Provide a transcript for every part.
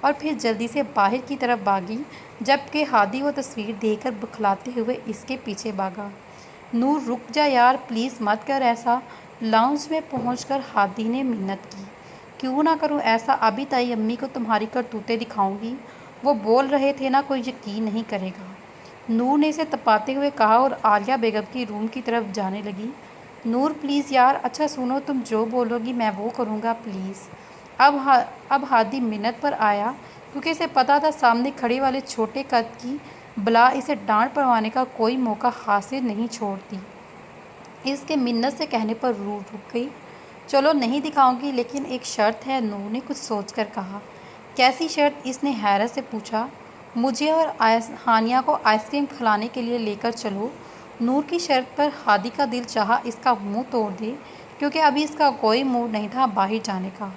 اور پھر جلدی سے باہر کی طرف بھاگی، جبکہ ہادی وہ تصویر دیکھ کر بکھلاتے ہوئے اس کے پیچھے بھاگا۔ نور رک جا یار، پلیز مت کر ایسا۔ لاؤنج میں پہنچ کر ہادی نے منت کی۔ کیوں نہ کروں ایسا، ابھی تائی امی کو تمہاری کرتوتیں دکھاؤں گی۔ وہ بول رہے تھے نا، کوئی یقین نہیں کرے گا، نور نے اسے تپاتے ہوئے کہا اور عالیہ بیگم کی روم کی طرف جانے لگی۔ نور پلیز یار، اچھا سنو، تم جو بولو گی میں وہ کروں گا، پلیز۔ اب ہادی منت پر آیا، کیونکہ اسے پتا تھا سامنے کھڑے والے چھوٹے قد کی بلا اسے ڈانٹ پڑوانے کا کوئی موقع حاصل نہیں چھوڑتی۔ اس کے منت سے کہنے پر روح رک گئی۔ چلو نہیں دکھاؤں گی، لیکن ایک شرط ہے، نور نے کچھ سوچ کر کہا۔ کیسی شرط؟ اس نے حیرت سے پوچھا۔ مجھے اور ہانیہ کو آئس کریم کھلانے کے لیے لے کر چلو۔ نور کی شرط پر ہادی کا دل چاہا اس کا منہ توڑ دے، کیونکہ ابھی اس کا کوئی موڈ نہیں تھا باہر جانے کا۔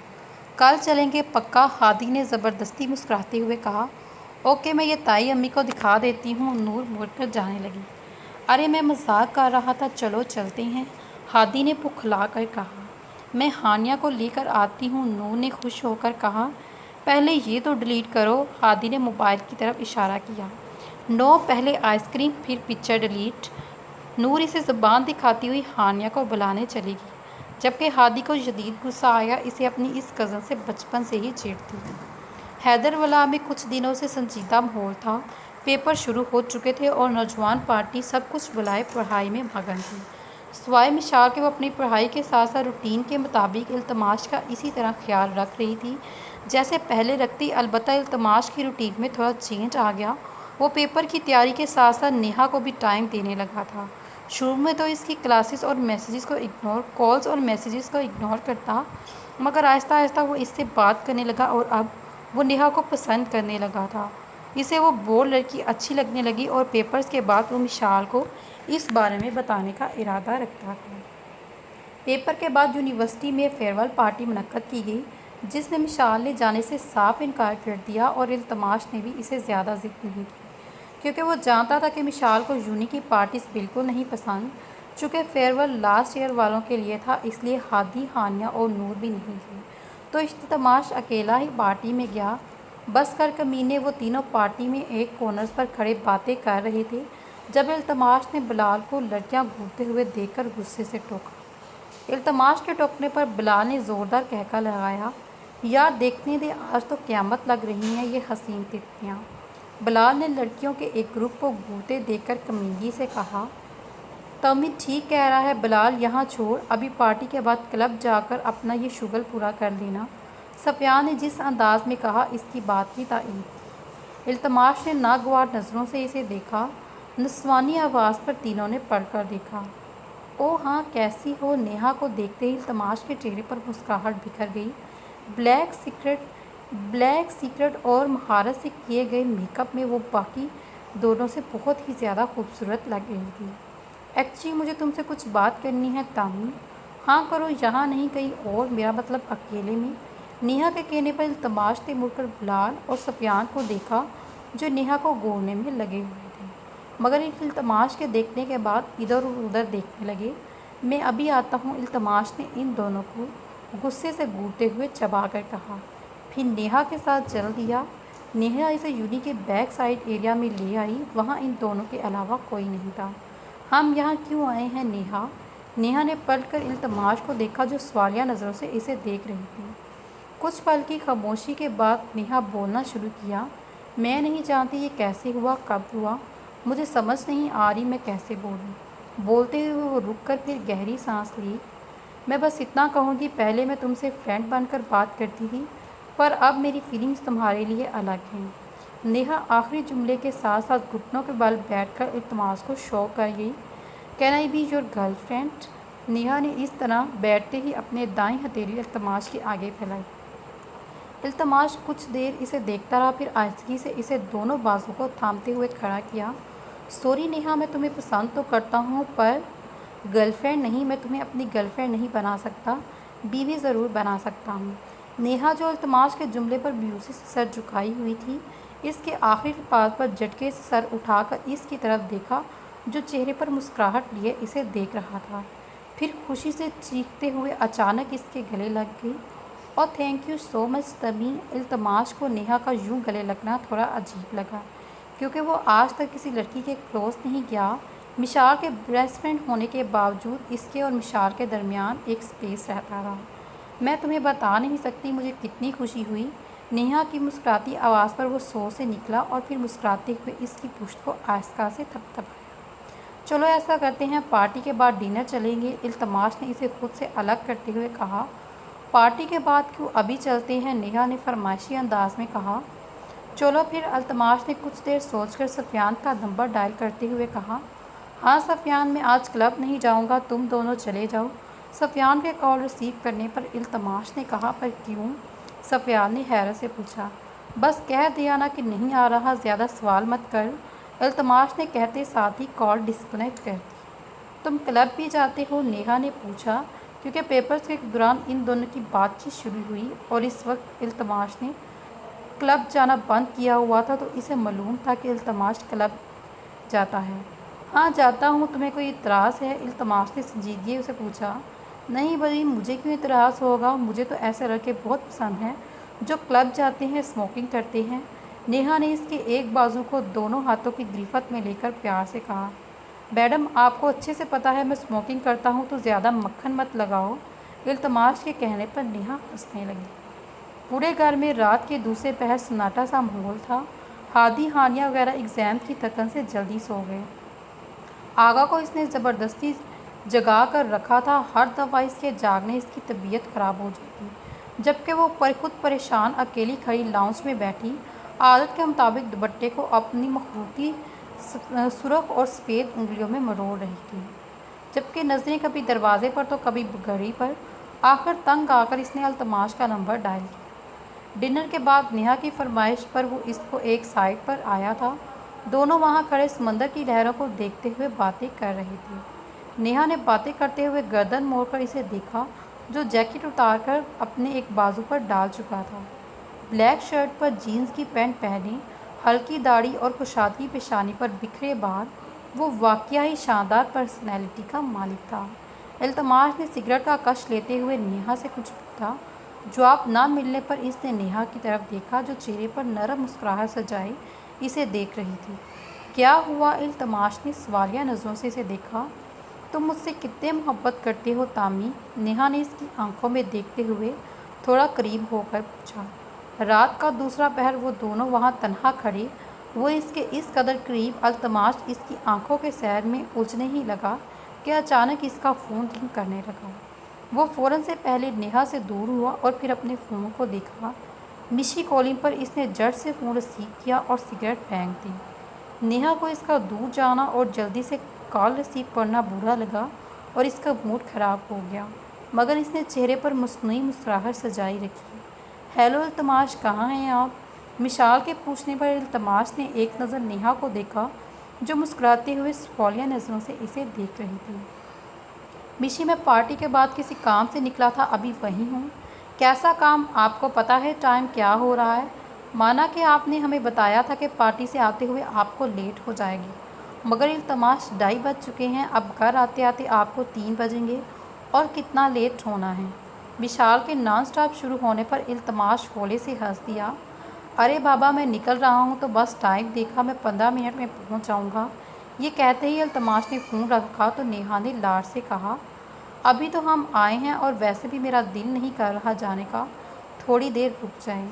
کل چلیں گے پکا، ہادی نے زبردستی مسکراتے ہوئے کہا۔ اوکے، میں یہ تائی امی کو دکھا دیتی ہوں۔ نور مڑ کر جانے لگی۔ ارے میں مذاق کر رہا تھا، چلو چلتے ہیں، ہادی نے بکھلا کر کہا۔ میں ہانیہ کو لے کر آتی ہوں، نور نے خوش ہو کر کہا۔ پہلے یہ تو ڈیلیٹ کرو، ہادی نے موبائل کی طرف اشارہ کیا۔ نو، پہلے آئس کریم پھر پکچر ڈیلیٹ۔ نور اسے زبان دکھاتی ہوئی ہانیہ کو بلانے چلے گی، جبکہ ہادی کو شدید غصہ آیا، اسے اپنی اس کزن سے بچپن سے ہی چڑھتی۔ حیدرولہ میں کچھ دنوں سے سنجیدہ ماحول تھا، پیپر شروع ہو چکے تھے اور نوجوان پارٹی سب کچھ بلائے پڑھائی میں مگن تھی، سوائے مشال کہ وہ اپنی پڑھائی کے ساتھ ساتھ روٹین کے مطابق التماش کا اسی طرح خیال رکھ رہی تھی جیسے پہلے رکھتی۔ البتہ التماش کی روٹین میں تھوڑا چینج آ گیا، وہ پیپر کی تیاری کے ساتھ ساتھ نیہا کو بھی ٹائم دینے لگا تھا۔ شروع میں تو اس کی کالز اور میسیجز کو اگنور کرتا، مگر آہستہ آہستہ وہ اس سے بات کرنے لگا اور اب وہ نیہا کو پسند کرنے لگا تھا۔ اسے وہ بور لڑکی اچھی لگنے لگی اور پیپرز کے بعد وہ مشال کو اس بارے میں بتانے کا ارادہ رکھتا تھا۔ پیپر کے بعد یونیورسٹی میں فیئر ویل پارٹی منعقد کی گئی، جس میں مشال نے جانے سے صاف انکار کر دیا اور التماش نے بھی اسے زیادہ ضد نہیں کی، کیونکہ وہ جانتا تھا کہ مشال کو یونی کی پارٹیز بالکل نہیں پسند۔ چونکہ فیئر ویل لاسٹ ایئر والوں کے لیے تھا، اس لیے ہادی، ہانیہ اور نور بھی نہیں گئے، تو التماش اکیلا ہی پارٹی میں گیا۔ بس کر کمینے، وہ تینوں پارٹی میں ایک کارنر پر کھڑے باتیں کر رہے تھے جب التماش نے بلال کو لڑکیاں گھورتے ہوئے دیکھ کر غصے سے ٹوکا۔ التماش کے ٹوکنے پر بلال نے زوردار کہکا لگایا، یار دیکھنے دے، آج تو قیامت لگ رہی ہیں یہ حسین تتلیاں۔ بلال نے لڑکیوں کے ایک گروپ کو گھورتے دیکھ کر کمینگی سے کہا، تمی ٹھیک کہہ رہا ہے بلال، یہاں چھوڑ، ابھی پارٹی کے بعد کلب جا کر اپنا یہ شغل پورا کر لینا۔ سفیان نے جس انداز میں کہا، اس کی بات کی تائید کی۔ التماش نے ناگوار نظروں سے اسے دیکھا، نسوانی آواز پر تینوں نے پڑھ کر دیکھا۔ او ہاں، کیسی ہو؟ نیہا کو دیکھتے ہی التماش کے چہرے پر مسکراہٹ بکھر گئی۔ بلیک سیکرٹ اور مہارت سے کیے گئے میک اپ میں وہ باقی دونوں سے بہت ہی زیادہ خوبصورت لگ رہی تھی۔ ایکچولی مجھے تم سے کچھ بات کرنی ہے تامی۔ ہاں کرو، یہاں نہیں کہیں اور، میرا مطلب اکیلے میں۔ نیہا کے کہنے پر التماش نے مڑ کر بلال اور سفیان کو دیکھا جو نیہا کو گھورنے میں لگے ہوئے تھے، مگر التماش کے دیکھنے کے بعد ادھر ادھر دیکھنے لگے۔ میں ابھی آتا ہوں، التماش نے ان دونوں کو غصے سے گھورتے ہوئے چبا کر کہا، پھر نیہا کے ساتھ چل دیا۔ نیہا اسے یونی کے بیک سائڈ ایریا میں لے آئی، وہاں ان دونوں کے علاوہ کوئی نہیں تھا۔ ہم یہاں کیوں آئے ہیں نیہا؟ نیہا نے پلٹ کر التماش کو دیکھا جو سوالیہ نظروں سے اسے دیکھ رہی تھی۔ کچھ پل کی خاموشی کے بعد نیہا بولنا شروع کیا، میں نہیں جانتی یہ کیسے ہوا، کب ہوا، مجھے سمجھ نہیں آ رہی میں کیسے بولوں۔ بولتے ہوئے وہ رک کر پھر گہری سانس لی۔ میں بس اتنا کہوں گی، پہلے میں تم سے فرینڈ بن کر بات کرتی تھی، پر اب میری فیلنگز تمہارے لیے الگ ہیں۔ نیہا آخری جملے کے ساتھ ساتھ گھٹنوں کے بل بیٹھ کر التماش کو شو کر گئی۔ Can I be your girl friend? Neha نے اس طرح بیٹھتے ہی اپنے دائیں ہتھیلی التماش کے آگے پھیلائی۔ التماش کچھ دیر اسے دیکھتا رہا، پھر آہستگی سے اسے دونوں بازو کو تھامتے ہوئے کھڑا کیا۔ سوری نیہا، میں تمہیں پسند تو کرتا ہوں، پر گرل فرینڈ نہیں، میں تمہیں اپنی گرل فرینڈ نہیں بنا سکتا، بیوی ضرور بنا سکتا ہوں۔ نیہا جو التماش کے جملے پر بیوسی سے سر جھکائی ہوئی تھی، اس کے آخری الفاظ پر جھٹکے سے سر اٹھا کر اس کی طرف دیکھا جو چہرے پر مسکراہٹ لیے اسے دیکھ رہا تھا، پھر خوشی سے چیختے ہوئے اچانک اس کے گلے لگ گئی۔ اور تھینک یو سو مچ تمی۔ التماش کو نیہا کا یوں گلے لگنا تھوڑا عجیب لگا کیونکہ وہ آج تک کسی لڑکی کے کلوز نہیں گیا۔ مشال کے بیسٹ فرینڈ ہونے کے باوجود اس کے اور مشال کے درمیان ایک اسپیس رہتا رہا۔ میں تمہیں بتا نہیں سکتی مجھے کتنی خوشی ہوئی۔ نیہا کی مسکراتی آواز پر وہ سور سے نکلا اور پھر مسکراتے ہوئے اس کی پشت کو آہستہ سے تھپتھپایا۔ چلو ایسا کرتے ہیں، پارٹی کے بعد ڈنر چلیں گے، التماش نے اسے خود سے الگ کرتے ہوئے کہا۔ پارٹی کے بعد کیوں، ابھی چلتے ہیں، نیہا نے فرمائشی انداز میں کہا۔ چلو پھر، التماش نے کچھ دیر سوچ کر سفیان کا نمبر ڈائل کرتے ہوئے کہا۔ ہاں سفیان، میں آج کلب نہیں جاؤں گا، تم دونوں چلے جاؤ۔ سفیان کے کال ریسیو کرنے پر التماش نے کہا۔ پر کیوں؟ سفیان نے حیرت سے پوچھا۔ بس کہہ دیا نا کہ نہیں آ رہا، زیادہ سوال مت کر، التماش نے کہتے ساتھ ہی کال ڈسکنیکٹ کر دی۔ تم کلب بھی جاتے ہو؟ نیہا نے پوچھا کیونکہ پیپرز کے دوران ان دونوں کی بات چیت شروع ہوئی اور اس وقت التماش نے کلب جانا بند کیا ہوا تھا تو اسے معلوم تھا کہ التماش کلب جاتا ہے۔ ہاں جاتا ہوں، تمہیں کوئی اعتراض ہے؟ التماش نے سنجیدگی سے پوچھا۔ نہیں بھائی، مجھے کیوں اعتراض ہوگا، مجھے تو ایسے لڑکے بہت پسند ہیں جو کلب جاتے ہیں، اسموکنگ کرتے ہیں۔ نیہا نے اس کے ایک بازو کو دونوں ہاتھوں کی گرفت میں لے کر پیار سے کہا۔ میڈم، آپ کو اچھے سے پتہ ہے میں اسموکنگ کرتا ہوں، تو زیادہ مکھن مت لگاؤ۔ التماش کے کہنے پر نیہا ہنسنے لگی۔ پورے گھر میں رات کے دوسرے پہر سناٹا سا ماحول تھا۔ ہادی ہانیہ وغیرہ ایگزام کی تھکن سے جلدی سو گئے۔ آغا کو اس نے زبردستی جگا کر رکھا تھا، ہر دفعہ اس کے جاگنے اس کی طبیعت خراب ہو جاتی، جبکہ وہ خود پریشان اکیلی کھڑی لاؤنج میں بیٹھی عادت کے مطابق دوپٹے کو اپنی مخروطی سرخ اور سفید انگلیوں میں مروڑ رہی تھی، جبکہ نظریں کبھی دروازے پر تو کبھی گھڑی پر۔ آخر تنگ آ کر اس نے التماش کا نمبر ڈائل کیا۔ ڈنر کے بعد نیہا کی فرمائش پر وہ اس کو ایک سائٹ پر آیا تھا۔ دونوں وہاں کھڑے سمندر کی لہروں کو دیکھتے ہوئے باتیں کر رہے تھے۔ نیہا نے باتیں کرتے ہوئے گردن موڑ کر اسے دیکھا جو جیکٹ اتار کر اپنے ایک بازو پر ڈال چکا تھا۔ بلیک شرٹ پر جینز کی پینٹ پہنے، ہلکی داڑھی اور کشادگی پیشانی پر بکھرے بال، وہ واقعہ ہی شاندار پرسنالٹی کا مالک تھا۔ التماش نے سگریٹ کا کش لیتے ہوئے نیہا سے کچھ پوچھا۔ جواب نہ ملنے پر اس نے نیہا کی طرف دیکھا جو چہرے پر نرم مسکراہٹ سجائے اسے دیکھ رہی تھی۔ کیا ہوا؟ التماش نے سوالیہ نظروں سے اسے دیکھا۔ تم مجھ سے کتنے محبت کرتے ہو تامی؟ نیہا نے اس کی آنکھوں میں دیکھتے ہوئے تھوڑا قریب ہو کر پوچھا۔ رات کا دوسرا پہر، وہ دونوں وہاں تنہا کھڑے، وہ اس کے اس قدر قریب، التماش اس کی آنکھوں کے سیر میں الجھنے ہی لگا کہ اچانک اس کا فون رنگ کرنے لگا۔ وہ فوراً سے پہلے نیہا سے دور ہوا اور پھر اپنے فون کو دیکھا۔ مشی کالنگ پر اس نے جھٹ سے فون ریسیو کیا اور سگریٹ پھینک دی۔ نیہا کو اس کا دور جانا اور جلدی سے کال ریسیو کرنا برا لگا اور اس کا موڈ خراب ہو گیا، مگر اس نے چہرے پر مصنوعی مسکراہٹ سجائی رکھی۔ ہیلو التماش، کہاں ہیں آپ؟ مشال کے پوچھنے پر التماش نے ایک نظر نیہا کو دیکھا جو مسکراتے ہوئے سوالیہ نظروں سے اسے دیکھ رہی تھی۔ مشی، میں پارٹی کے بعد کسی کام سے نکلا تھا، ابھی وہیں ہوں۔ کیسا کام؟ آپ کو پتہ ہے ٹائم کیا ہو رہا ہے؟ مانا کہ آپ نے ہمیں بتایا تھا کہ پارٹی سے آتے ہوئے آپ کو لیٹ ہو جائے گی، مگر التماش 2:30 بج چکے ہیں، اب گھر آتے آتے آپ کو 3 بجیں گے، اور کتنا لیٹ ہونا ہے؟ مشال کے نان سٹاپ شروع ہونے پر التماش ہولے سے ہنس دیا۔ ارے بابا، میں نکل رہا ہوں تو بس ٹائم دیکھا، میں 15 منٹ میں پہنچ جاؤں گا۔ یہ کہتے ہی التماش نے فون رکھا تو نیہا نے لاڑ سے کہا۔ ابھی تو ہم آئے ہیں اور ویسے بھی میرا دل نہیں کر رہا جانے کا، تھوڑی دیر رک جائیں۔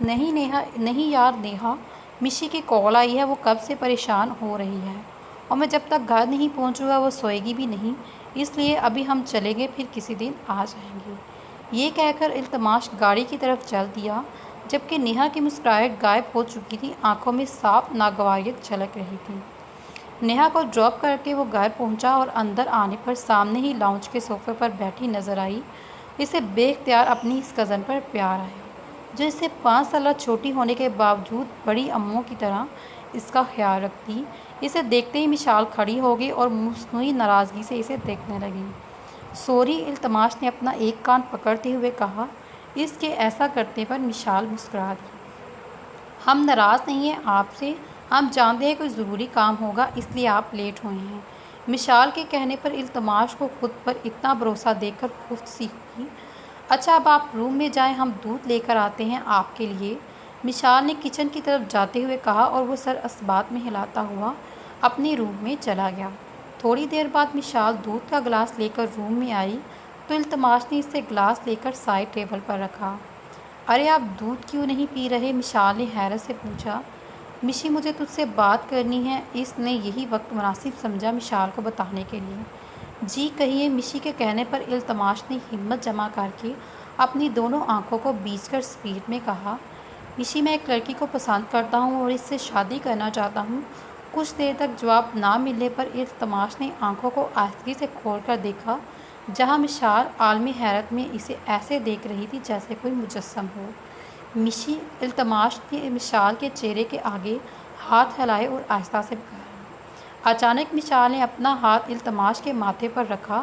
نہیں یار نیہا، مشی کی کال آئی ہے، وہ کب سے پریشان ہو رہی ہے، اور میں جب تک گھر نہیں پہنچوں گا وہ سوئے گی بھی نہیں، اس لیے ابھی ہم چلیں گے، پھر کسی دن آ جائیں گے۔ یہ کہہ کر التماش گاڑی کی طرف چل دیا، جبکہ نیہا کی مسکراہٹ غائب ہو چکی تھی، آنکھوں میں صاف ناگواریت جھلک رہی تھی۔ نیہا کو ڈراپ کر کے وہ گھر پہنچا اور اندر آنے پر سامنے ہی لاؤنج کے صوفے پر بیٹھی نظر آئی۔ اسے بے اختیار اپنی اس کزن پر پیار آیا جو اس سے 5 سالہ چھوٹی ہونے کے باوجود بڑی امّوں کی طرح اس کا خیال رکھتی۔ اسے دیکھتے ہی مشال کھڑی ہو گئی اور مصنوعی ناراضگی سے اسے دیکھنے لگی۔ سوری، التماش نے اپنا ایک کان پکڑتے ہوئے کہا۔ اس کے ایسا کرنے پر مشال مسکرا دی۔ ہم ناراض نہیں ہیں آپ سے، ہم جانتے ہیں کوئی ضروری کام ہوگا اس لیے آپ لیٹ ہوئے ہیں۔ مشال کے کہنے پر التماش کو خود پر اتنا بھروسہ دیکھ کر خفت سی ہوئی۔ اچھا اب آپ روم میں جائیں، ہم دودھ لے کر آتے ہیں آپ کے لیے، مشال نے کچن کی طرف جاتے ہوئے کہا اور وہ سر اسبات میں ہلاتا ہوا اپنے روم میں چلا گیا۔ تھوڑی دیر بعد مشال دودھ کا گلاس لے کر روم میں آئی تو التماش نے اسے گلاس لے کر سائڈ ٹیبل پر رکھا۔ ارے آپ دودھ کیوں نہیں پی رہے؟ مشال نے حیرت سے پوچھا۔ مشی مجھے تجھ سے بات کرنی ہے، اس نے یہی وقت مناسب سمجھا مشال کو بتانے کے لیے۔ جی کہیے، مشی کے کہنے پر التماش نے ہمت جمع کر کے اپنی دونوں آنکھوں کو بیچ کر اسپیڈ میں کہا۔ مشی میں ایک لڑکی کو پسند کرتا ہوں اور اس سے شادی کرنا چاہتا ہوں۔ کچھ دیر تک جواب نہ ملنے پر التماش نے آنکھوں کو آہستگی سے کھول کر دیکھا جہاں مشال عالمی حیرت میں اسے ایسے دیکھ رہی تھی جیسے کوئی مجسم ہو۔ مشی، التماش نے مشال کے چہرے کے آگے ہاتھ ہلائے اور آہستہ سے کہا۔ اچانک مشال نے اپنا ہاتھ التماش کے ماتھے پر رکھا۔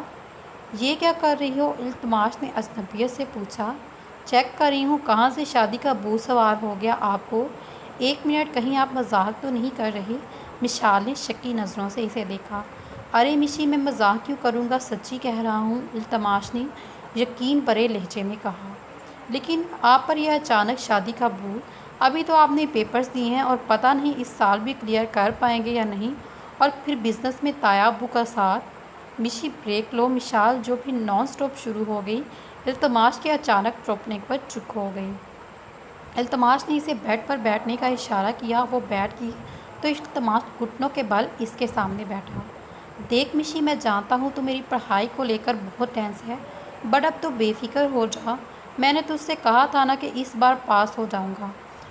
یہ کیا کر رہی ہو؟ التماش نے اجنبیت سے پوچھا۔ چیک کر رہی ہوں کہاں سے شادی کا بو سوار ہو گیا آپ کو۔ ایک منٹ، کہیں آپ مذاق تو نہیں کر رہے؟ مشال نے شکی نظروں سے اسے دیکھا۔ ارے مشی، میں مذاق کیوں کروں گا، سچی کہہ رہا ہوں، التماش نے یقین بھرے لہجے میں کہا۔ لیکن آپ پر یہ اچانک شادی کا بو، ابھی تو آپ نے پیپرز دیے ہیں اور پتہ نہیں اس سال بھی کلیئر کر پائیں گے یا نہیں، اور پھر بزنس میں تایابو کا ساتھ۔ مشی بریک لو، مشال جو بھی نان سٹاپ شروع ہو گئی، التماش کے اچانک ٹوکنے پر چپ ہو گئی۔ التماش نے اسے بیڈ پر بیٹھنے کا اشارہ کیا، وہ بیٹھ گئی تو التماش گھٹنوں کے بل اس کے سامنے بیٹھا۔ دیکھ مشی، میں جانتا ہوں تو میری پڑھائی کو لے کر بہت ٹینس ہے، بٹ اب تو بے فکر ہو جا، میں نے تجھ سے کہا تھا نا کہ اس بار پاس ہو جاؤں گا،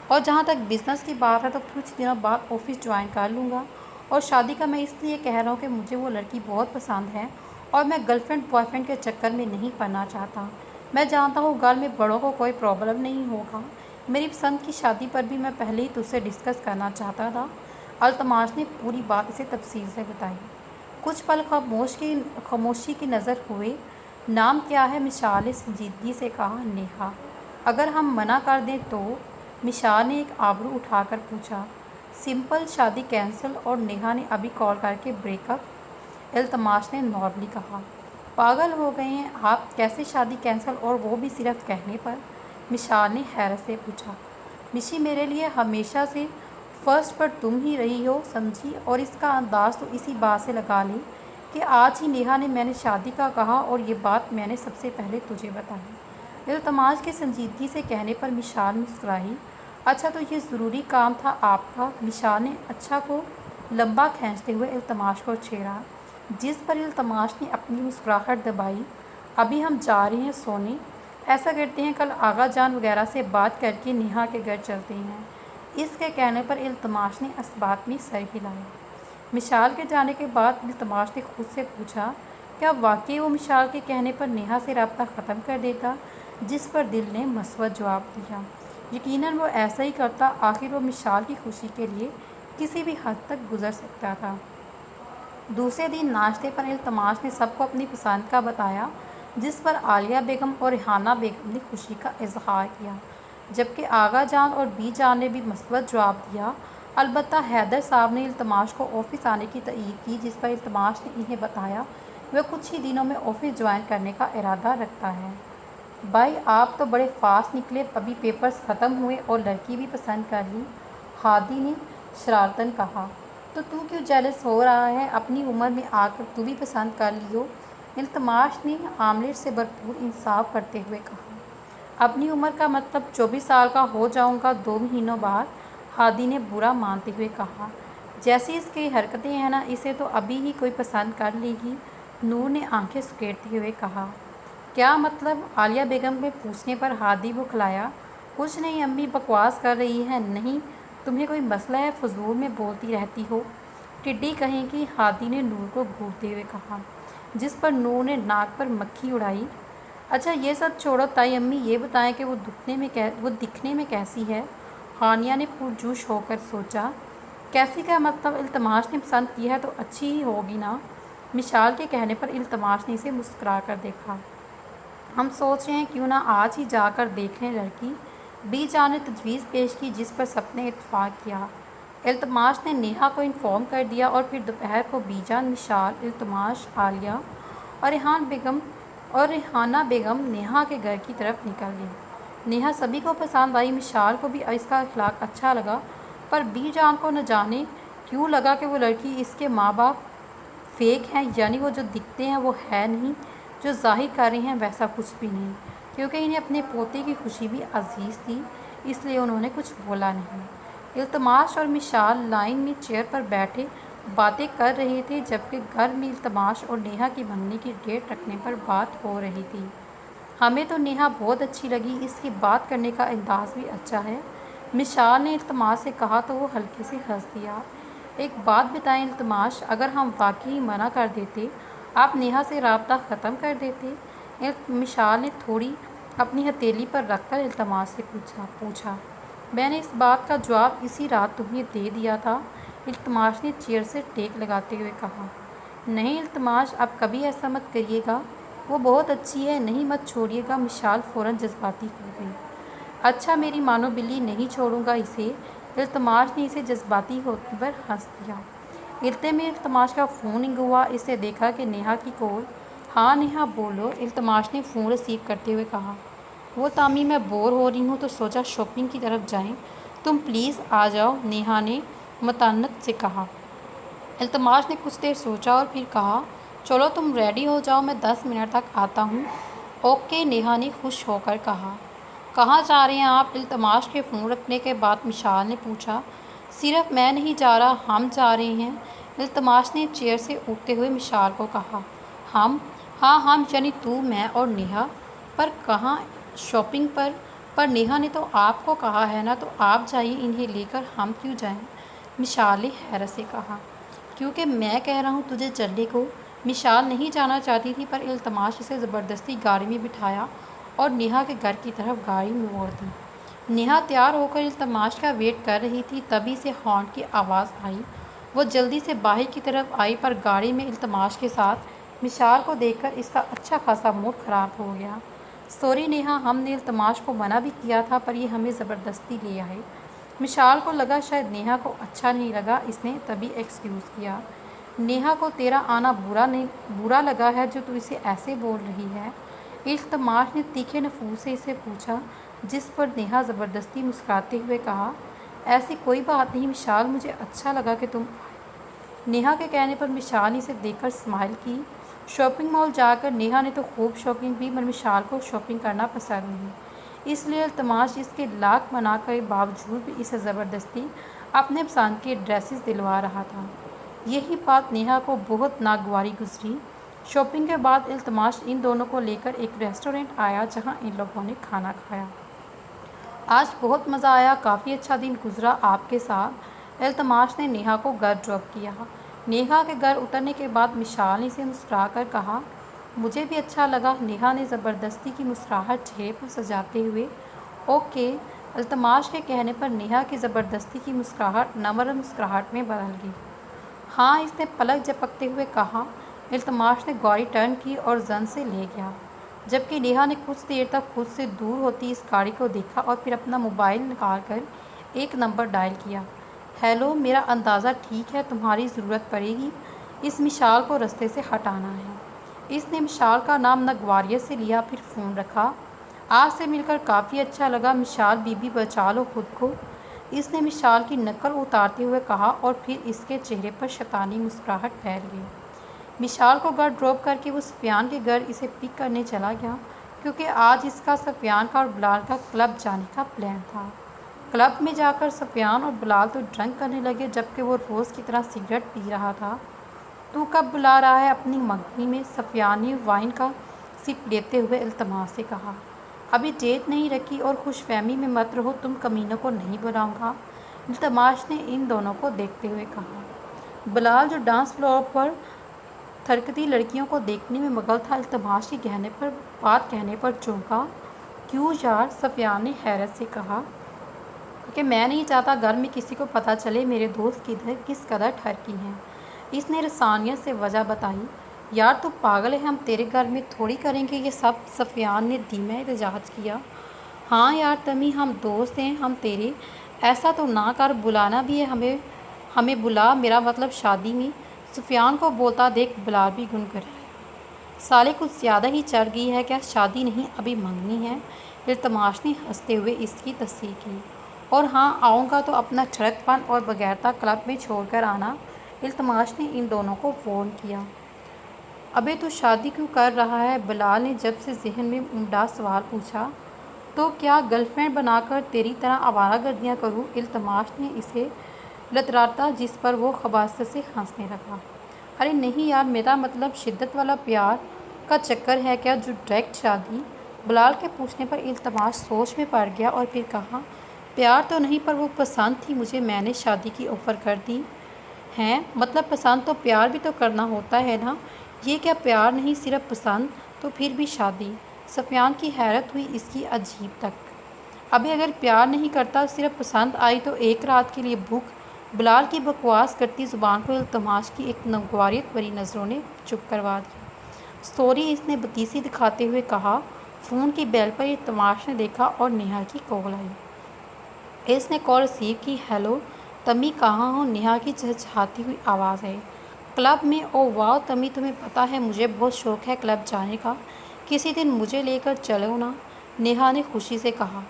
اور جہاں تک بزنس کی بات ہے تو کچھ دنوں بعد آفس جوائن کر لوں گا، اور شادی کا میں اس لیے کہہ رہا ہوں کہ مجھے وہ لڑکی بہت پسند ہے اور میں گرل فرینڈ بوائے فرینڈ کے چکر میں نہیں پڑنا چاہتا۔ میں جانتا ہوں گھر میں بڑوں کو کوئی پرابلم نہیں ہوگا، میری پسند کی شادی پر بھی میں پہلے ہی تجھ سے ڈسکس کرنا چاہتا تھا۔ التماش نے پوری بات اسے تفصیل سے بتائی۔ کچھ پل خاموشی کی نظر ہوئے۔ نام کیا ہے؟ مشال نے سنجیدگی سے کہا۔ نیہا۔ اگر ہم منع کر دیں تو؟ مشال نے ایک آبرو اٹھا کر پوچھا۔ سمپل، شادی کینسل، اور نیہا نے ابھی کال کر کے بریک اپ، التماش نے نارملی کہا۔ پاگل ہو گئے ہیں آپ، کیسے شادی کینسل اور وہ بھی صرف کہنے پر؟ مشال نے حیرت سے پوچھا۔ مشی، میرے لیے ہمیشہ سے فرسٹ پر تم ہی رہی ہو، سمجھی، اور اس کا انداز تو اسی بات سے لگا لے کہ آج ہی نیہا نے میں نے شادی کا کہا اور یہ بات میں نے سب سے پہلے تجھے بتائی۔ التماش کے سنجیدگی سے کہنے پر مشال مسکرائی۔ اچھا تو یہ ضروری کام تھا آپ کا؟ مشال نے اچھا کو لمبا کھینچتے ہوئے التماش کو چھیڑا، جس پر التماش نے اپنی مسکراہٹ دبائی۔ ابھی ہم جا رہے ہیں سونے، ایسا کرتے ہیں کل آغا جان وغیرہ سے بات کر کے نیہا کے گھر چلتے ہیں۔ اس کے کہنے پر التماش نے اسبات میں سر ہلایا۔ مشال کے جانے کے بعد التماش نے خود سے پوچھا، کیا واقعی وہ مشال کے کہنے پر نیہا سے رابطہ ختم کر دیتا؟ جس پر دل نے مثبت جواب دیا، یقیناً وہ ایسا ہی کرتا، آخر وہ مشال کی خوشی کے لیے کسی بھی حد تک گزر سکتا تھا۔ دوسرے دن ناشتے پر التماش نے سب کو اپنی پسند کا بتایا، جس پر عالیہ بیگم اور ریحانہ بیگم نے خوشی کا اظہار کیا، جبکہ آغا جان اور بی جان نے بھی مثبت جواب دیا۔ البتہ حیدر صاحب نے التماش کو آفس آنے کی تائید کی، جس پر التماش نے انہیں بتایا وہ کچھ ہی دنوں میں آفس جوائن کرنے کا ارادہ رکھتا ہے۔ بھائی آپ تو بڑے فاسٹ نکلے، ابھی پیپرز ختم ہوئے اور لڑکی بھی پسند کر لی، ہادی نے شرارتاً کہا۔ تو کیوں جیلس ہو رہا ہے؟ اپنی عمر میں آ کر تو بھی پسند کر لی ہو، التماش نے آملیٹ سے بھرپور انصاف کرتے ہوئے کہا۔ اپنی عمر کا مطلب 24 سال کا ہو جاؤں گا 2 مہینوں بعد، ہادی نے برا مانتے ہوئے کہا۔ جیسی اس کی حرکتیں ہیں نا، اسے تو ابھی ہی کوئی پسند کر لے گی، نور نے آنکھیں سکیڑتے ہوئے کہا۔ کیا مطلب؟ عالیہ بیگم کے پوچھنے پر ہادی بوکھلایا۔ کچھ نہیں امی، بکواس کر رہی ہیں، نہیں تمہیں کوئی مسئلہ ہے، فضول میں بولتی رہتی ہو، ٹڈی کہیں کی، ہادی نے نور کو گھورتے ہوئے کہا، جس پر نور نے ناک پر مکھی اڑائی۔ اچھا یہ سب چھوڑو تائی امی، یہ بتائیں کہ وہ دکھنے میں کیسی ہے؟ ہانیہ نے پرجوش ہو کر سوچا۔ کیسی کا مطلب؟ التماش نے پسند کی ہے تو اچھی ہی ہوگی نا؟ مشال کے کہنے پر التماش نے اسے مسکرا کر دیکھا۔ ہم سوچ رہے ہیں کیوں نہ آج ہی جا کر دیکھ لیں لڑکی، بی جان نے تجویز پیش کی، جس پر سب نے اتفاق کیا۔ التماش نے نیہا کو انفارم کر دیا اور پھر دوپہر کو بی جان، مشال، التماش، عالیہ اور ریحانہ بیگم اور ریحانہ بیگم نیہا کے گھر کی طرف نکل گئی۔ نیہا سبھی کو پسند آئی، مشال کو بھی اس کا اخلاق اچھا لگا، پر بی جان کو نہ جانے کیوں لگا کہ وہ لڑکی اس کے ماں باپ فیک ہیں، یعنی وہ جو دکھتے ہیں وہ ہے نہیں، جو ظاہر کر رہے ہیں ویسا کچھ بھی نہیں۔ کیونکہ انہیں اپنے پوتے کی خوشی بھی عزیز تھی، اس لیے انہوں نے کچھ بولا نہیں۔ التماش اور مشال لائن میں چیئر پر بیٹھے باتیں کر رہے تھے، جبکہ گھر میں التماش اور نیہا کی منگنی کی ڈیٹ رکھنے پر بات ہو رہی تھی۔ ہمیں تو نیہا بہت اچھی لگی، اس کی بات کرنے کا انداز بھی اچھا ہے، مشال نے التماش سے کہا تو وہ ہلکے سے ہنس دیا۔ ایک بات بتائیں التماش، اگر ہم واقعی منع کر دیتے، آپ نیہا سے رابطہ ختم کر دیتے؟ مشال نے تھوڑی اپنی ہتھیلی پر رکھ کر التماش سے پوچھا۔ میں نے اس بات کا جواب اسی رات تمہیں دے دیا تھا، التماش نے چیئر سے ٹیک لگاتے ہوئے کہا۔ نہیں التماش، اب کبھی ایسا مت کریے گا، وہ بہت اچھی ہے، نہیں مت چھوڑیے گا۔ مشال فوراً جذباتی ہو گئی۔ اچھا میری مانو بلی، نہیں چھوڑوں گا اسے، التماش نے اسے جذباتی ہونے پر ہنس دیا۔ اتنے میں التماش کا فون رنگ ہوا، اس نے دیکھا کہ نیہا کی کال۔ ہاں نیہا بولو، التماش نے فون ریسیو کرتے ہوئے کہا۔ وہ تامی میں بور ہو رہی ہوں تو سوچا شاپنگ کی طرف جائیں، تم پلیز آ جاؤ، نیہا نے مطانعت سے کہا۔ التماش نے کچھ دیر سوچا اور پھر کہا، چلو تم ریڈی ہو جاؤ، میں 10 منٹ تک آتا ہوں۔ اوکے، نیہا نے خوش ہو کر کہا۔ کہاں جا رہے ہیں آپ؟ التماش کے فون رکھنے کے بعد مشال نے پوچھا۔ صرف میں نہیں جا رہا، ہم جا رہے ہیں، التماش نے چیئر سے اٹھتے ہوئے مشال کو کہا۔ ہم؟ ہاں ہم، یعنی تو، میں اور نیہا۔ پر کہاں؟ شاپنگ پر۔ پر نیہا نے تو آپ کو کہا ہے نا، تو آپ جائیے، انہیں لے کر ہم کیوں جائیں؟ مشال نے حیرت سے کہا۔ کیونکہ میں کہہ رہا ہوں تجھے چلنے کو۔ مشال نہیں جانا چاہتی تھی، پر التماش اسے زبردستی گاڑی میں بٹھایا اور نیہا کے گھر کی طرف گاڑی موڑ دی۔ نیہا تیار ہو کر التماش کا ویٹ کر رہی تھی، تبھی سے ہارن کی آواز آئی۔ وہ جلدی سے باہر کی طرف آئی، پر گاڑی میں التماش کے ساتھ مشال کو دیکھ کر اس کا اچھا خاصا موڈ خراب ہو گیا۔ سوری نیہا، ہم نے التماش کو منع بھی کیا تھا، پر یہ ہمیں زبردستی لے آئے۔ مشال کو لگا شاید نیہا کو اچھا نہیں لگا، اس نے تبھی ایکسکیوز کیا۔ نیہا کو تیرا آنا برا لگا ہے جو تو اسے ایسے بول رہی ہے؟ التماش نے تیکھے نفوذ سے اسے پوچھا، جس پر نیہا زبردستی مسکراتے ہوئے کہا، ایسی کوئی بات نہیں مشال، مجھے اچھا لگا کہ تم آئے۔ نیہا کے کہنے پر مشال نے اسے دیکھ کر اسمائل کی۔ شاپنگ مال جا کر نیہا نے تو خوب شاپنگ کی، پر مشال کو شاپنگ کرنا پسند نہیں، اس لیے التماش اس کے لاکھ منع کے باوجود بھی اسے زبردستی اپنے پسند کے ڈریسز دلوا رہا تھا۔ یہی بات نیہا کو بہت ناگواری گزری۔ شاپنگ کے بعد التماش ان دونوں کو لے کر ایک ریسٹورنٹ آیا، جہاں ان لوگوں نے کھانا کھایا۔ آج بہت مزہ آیا، کافی اچھا دن گزرا آپ کے ساتھ، التماش نے نیہا کو گھر ڈراپ کیا۔ نیہا کے گھر اترنے کے بعد مشال نے اسے مسکرا کر کہا، مجھے بھی اچھا لگا۔ نیہا نے زبردستی کی مسکراہٹ چہرے پر سجاتے ہوئے اوکے، التماش کے کہنے پر نیہا کی زبردستی کی مسکراہٹ نمر مسکراہٹ میں بدل گئی۔ ہاں، اس نے پلک جھپکتے ہوئے کہا۔ التماش نے گاڑی ٹرن کی اور زن سے لے گیا، جبکہ نیہا نے کچھ دیر تک خود سے دور ہوتی اس گاڑی کو دیکھا اور پھر اپنا موبائل نکال کر ایک نمبر ڈائل کیا۔ ہیلو، میرا اندازہ ٹھیک ہے، تمہاری ضرورت پڑے گی، اس مشال کو رستے سے ہٹانا ہے۔ اس نے مشال کا نام ناگواریت سے لیا، پھر فون رکھا۔ آپ سے مل کر کافی اچھا لگا مشال بی بی، بچا لو خود کو، اس نے مشال کی نقل اتارتے ہوئے کہا، اور پھر اس کے چہرے پر شیطانی مسکراہٹ پھیل گئی۔ مشال کو گھر ڈراپ کر کے وہ سفیان کے گھر اسے پک کرنے چلا گیا، کیونکہ آج اس کا سفیان کا اور بلال کا کلب جانے کا پلان تھا۔ کلب میں جا کر سفیان اور بلال تو ڈرنک کرنے لگے، جبکہ وہ روز کی طرح سگریٹ پی رہا تھا۔ تو کب بلا رہا ہے اپنی منگنی میں؟ سفیان نے وائن کا سپ لیتے ہوئے التماش سے کہا۔ ابھی ڈیٹ نہیں رکھی، اور خوش فہمی میں مت رہو، تم کمینوں کو نہیں بلاؤں گا، التماش نے ان دونوں کو دیکھتے ہوئے کہا۔ بلال جو ڈانس فلور پر تھرکتی لڑکیوں کو دیکھنے میں مغل تھا، التماش کی بات کہنے پر چونکا۔ کیوں یار؟ سفیان نے حیرت سے کہا۔ کہ میں نہیں چاہتا گھر میں کسی کو پتہ چلے میرے دوست کس قدر ٹھرکی ہیں، اس نے رسانیت سے وجہ بتائی۔ یار تو پاگل ہے، ہم تیرے گھر میں تھوڑی کریں گے یہ سب، سفیان نے دھیمے احتجاج کیا۔ ہاں یار تمی، ہم دوست ہیں، ہم تیرے، ایسا تو نہ کر، بلانا بھی ہے ہمیں بلا، میرا مطلب شادی میں، سفیان کو بولتا دیکھ بلال بھی گنگنایا۔ سالے کچھ زیادہ ہی چڑھ گئی ہے کیا؟ شادی نہیں ابھی منگنی ہے؟ التماش نے ہنستے ہوئے اس کی تصحیح کی۔ اور ہاں، آؤں گا تو اپنا ٹھڑک پن اور بغیرتا کلب میں چھوڑ کر آنا۔ التماش نے ان دونوں کو فون کیا۔ ابے تو شادی کیوں کر رہا ہے؟ بلال نے جب سے ذہن میں عمدہ سوال پوچھا۔ تو کیا گرل فرینڈ بنا کر تیری طرح آوارہ گردیاں کروں؟ التماش نے اسے لتراتا، جس پر وہ خباثت سے ہنسنے لگا۔ ارے نہیں یار، میرا مطلب شدت والا پیار کا چکر ہے کیا جو ڈائریکٹ شادی؟ بلال کے پوچھنے پر التماش سوچ میں پڑ گیا اور پھر کہا، پیار تو نہیں پر وہ پسند تھی مجھے، میں نے شادی کی آفر کر دی ہے۔ مطلب پسند تو پیار بھی تو کرنا ہوتا ہے نا؟ یہ کیا پیار نہیں صرف پسند؟ تو پھر بھی شادی؟ سفیان کی حیرت ہوئی اس کی عجیب تک۔ ابھی اگر پیار نہیں کرتا صرف پسند آئی تو ایک رات کے لیے بھوک؟ بلال کی بکواس کرتی زبان کو التماش کی ایک نگواریت بھری نظروں نے چپ کروا دیا۔ سوری، اس نے بتیسی دکھاتے ہوئے کہا۔ فون کی بیل پر التماش نے دیکھا اور نیہا کی کال آئی۔ اس نے کال ریسیو کی۔ ہیلو تمی، کہاں ہو؟ نیہا کی چہچہاتی ہوئی آواز آئی۔ کلب میں۔ او واو تمی، تمہیں پتہ ہے مجھے بہت شوق ہے کلب جانے کا، کسی دن مجھے لے کر چلو نا، نیہا نے خوشی سے کہا۔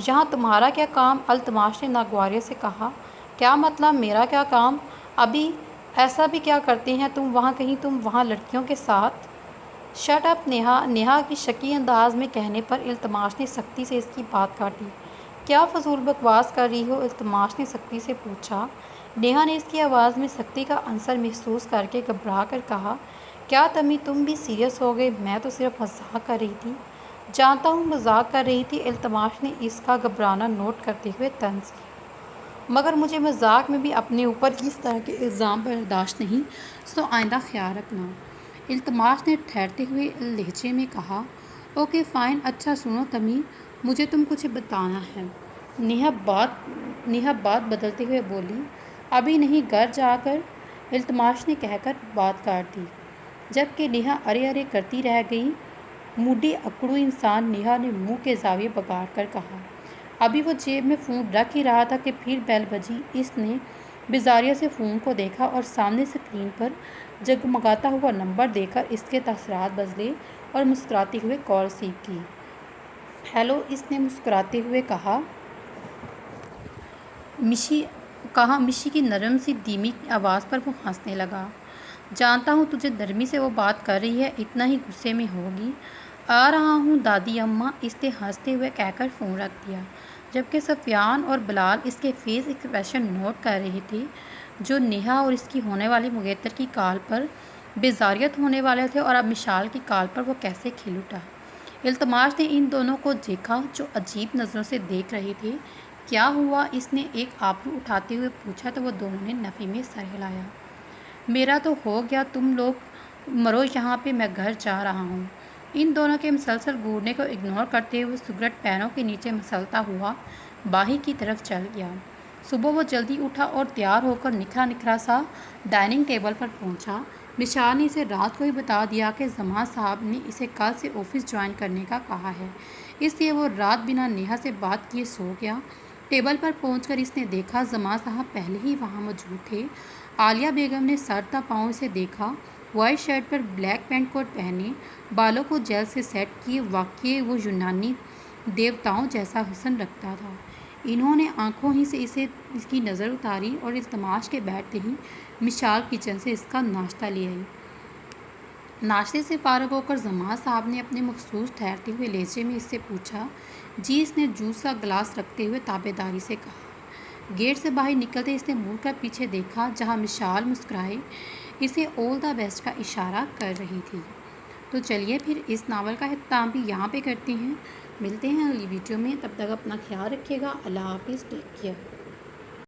یہاں تمہارا کیا کام؟ التماش نے ناگواری سے کہا۔ کیا مطلب میرا کیا کام؟ ابھی ایسا بھی کیا کرتے ہیں تم وہاں؟ کہیں تم وہاں لڑکیوں کے ساتھ؟ شٹ اپ نیہا، نیہا کی شکی انداز میں کہنے پر التماش نے سختی سے اس کی بات کاٹی۔ کیا فضول بکواس کر رہی ہو؟ التماش نے سختی سے پوچھا۔ نیہا نے اس کی آواز میں سختی کا عنصر محسوس کر کے گھبرا کر کہا، کیا تمی تم بھی سیریس ہو گئے؟ میں تو صرف مذاق کر رہی تھی۔ جانتا ہوں مذاق کر رہی تھی، التماش نے اس کا گھبرانا نوٹ کرتے ہوئے طنز کیا، مگر مجھے مذاق میں بھی اپنے اوپر اس طرح کے الزام برداشت نہیں، سو آئندہ خیال رکھنا، التماش نے ٹھہرتے ہوئے لہجے میں کہا۔ اوکے فائن، اچھا سنو تمی، مجھے تم کچھ بتانا ہے۔ نیہا بات بدلتے ہوئے بولی۔ ابھی نہیں، گھر جا کر، التماش نے کہہ کر بات کاٹ دی، جبکہ نیہا ارے ارے کرتی رہ گئی۔ موڈی اکڑو انسان، نیہا نے منہ کے زاویے بگاڑ کر کہا۔ ابھی وہ جیب میں فون رکھ ہی رہا تھا کہ پھر بیل بجی۔ اس نے بیزاریوں سے فون کو دیکھا اور سامنے اسکرین پر جگمگاتا ہوا نمبر دیکھ کر اس کے تاثرات بدلے اور مسکراتے ہوئے کال ریسیو کی۔ ہیلو، اس نے مسکراتے ہوئے کہا۔ مشی کی نرم سی دھیمی آواز پر وہ ہنسنے لگا۔ جانتا ہوں تجھے نرمی سے وہ بات کر رہی ہے، اتنا ہی غصے میں ہوگی۔ آ رہا ہوں دادی اماں، اس نے ہنستے ہوئے کہہ کر فون رکھ دیا، جبکہ سفیان اور بلال اس کے فیس ایکسپریشن نوٹ کر رہے تھے، جو نیہا اور اس کی ہونے والی مغیتر کی کال پر بیزاریت ہونے والے تھے اور اب مشال کی کال پر وہ کیسے کھل اٹھا۔ التماش نے ان دونوں کو دیکھا جو عجیب نظروں سے دیکھ رہے تھے۔ کیا ہوا؟ اس نے ایک آبرو اٹھاتے ہوئے پوچھا تو وہ دونوں نے نفی میں سر ہلایا۔ میرا تو ہو گیا، تم لوگ مرو یہاں پہ، میں گھر جا رہا ہوں۔ ان دونوں کے مسلسل گھورنے کو اگنور کرتے ہوئے سگریٹ پیروں کے نیچے مسلتا ہوا باہی کی طرف چل گیا۔ صبح وہ جلدی اٹھا اور تیار ہو کر نکھرا نکھرا سا ڈائننگ ٹیبل پر پہنچا۔ مشال نے اسے رات کو ہی بتا دیا کہ زمان صاحب نے اسے کل سے آفس جوائن کرنے کا کہا ہے، اس لیے وہ رات بنا نیہا سے بات کیے سو گیا۔ ٹیبل پر پہنچ کر اس نے دیکھا زمان صاحب پہلے ہی وہاں موجود تھے۔ عالیہ بیگم نے سر تا پاؤں اسے دیکھا، وائٹ شرٹ پر بلیک پینٹ کوٹ پہنے، بالوں کو جیل سے سیٹ کیے، واقعی وہ یونانی دیوتاؤں جیسا حسن رکھتا تھا۔ انہوں نے آنکھوں ہی سے اس کی نظر اتاری اور التماش کے بیٹھتے ہی مشال کچن سے اس کا ناشتہ لے آئی۔ ناشتے سے فارغ ہو کر زمان صاحب نے اپنے مخصوص ٹھہرتے ہوئے لہجے میں اس سے پوچھا۔ جی، اس نے جوس کا گلاس رکھتے ہوئے تابع داری سے کہا۔ گیٹ سے باہر نکلتے اس نے مڑ کر پیچھے دیکھا جہاں مشال مسکرائے اسے آل دا بیسٹ کا اشارہ کر رہی تھی۔ تو چلیے پھر اس ناول کا اختتام بھی یہاں پہ کرتے ہیں، ملتے ہیں اگلی ویڈیو میں، تب تک اپنا خیال رکھیے گا، اللہ حافظ، ٹیک کیئر۔